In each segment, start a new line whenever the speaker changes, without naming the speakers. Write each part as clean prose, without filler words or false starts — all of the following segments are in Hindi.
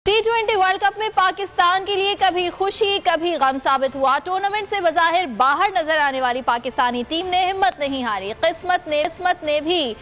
T20 वर्ल्ड कप में पाकिस्तान के लिए कभी खुशी कभी गम साबित हुआ। टूर्नामेंट से बज़ाहिर बाहर नजर आने वाली पाकिस्तानी टीम ने हिम्मत नहीं हारी। किस्मत ने भी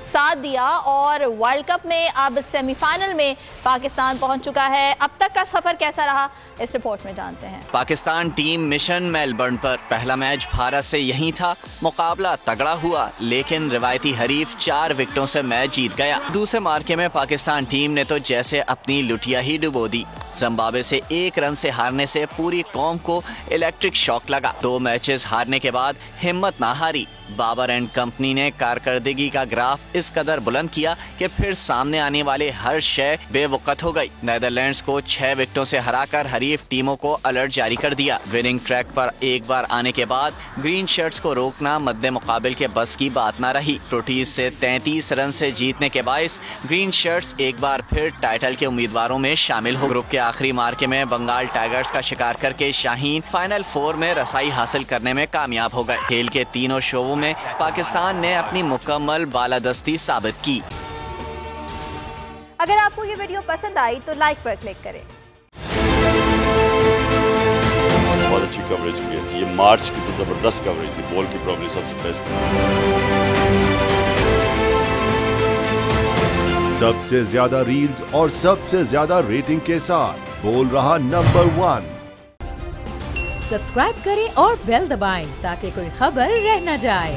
साथ दिया और वर्ल्ड कप में अब सेमीफाइनल में पाकिस्तान पहुंच चुका है। अब तक का सफर कैसा रहा, इस रिपोर्ट में जानते हैं।
पाकिस्तान टीम मिशन मेलबर्न पर। पहला मैच भारत से यहीं था। मुकाबला तगड़ा हुआ, लेकिन रिवायती हरीफ 4 विकेटों से मैच जीत गया। दूसरे मार्के में पाकिस्तान टीम ने तो जैसे अपनी लुटिया ही डुबो दी। जिम्बाब्वे से 1 रन से हारने से पूरी कौम को इलेक्ट्रिक शॉक लगा। 2 मैचेस हारने के बाद हिम्मत ना हारी। बाबर एंड कंपनी ने कारकर्दगी का ग्राफ इस कदर बुलंद किया कि फिर सामने आने वाले हर शय बेवकत हो गई। नीदरलैंड्स को 6 विकेटों से हराकर हरीफ टीमों को अलर्ट जारी कर दिया। विनिंग ट्रैक पर एक बार आने के बाद ग्रीन शर्ट्स को रोकना मद्दे मुकाबिल के बस की बात न रही। प्रोटीज से 33 रन से जीतने के बायस ग्रीन शर्ट्स एक बार फिर टाइटल के उम्मीदवारों में शामिल हो। ग्रुप के आखिरी मार्के में बंगाल टाइगर्स का शिकार करके शाहीन फाइनल 4 में रसाई हासिल करने में कामयाब हो गए। खेल के तीनों शोबों में पाकिस्तान ने अपनी मुकम्मल बालादस्ती साबित की।
अगर आपको ये वीडियो पसंद आई तो लाइक पर क्लिक करें।
बहुत अच्छी कवरेज की। ये मार्च की तो जबरदस्त कवरेज थी। बॉल की प्रॉब्लम सबसे बेस्ट थी।
सबसे ज्यादा रील्स और सबसे ज्यादा रेटिंग के साथ बोल रहा नंबर 1।
सब्सक्राइब करें और बेल दबाएं ताकि कोई खबर रह न जाए।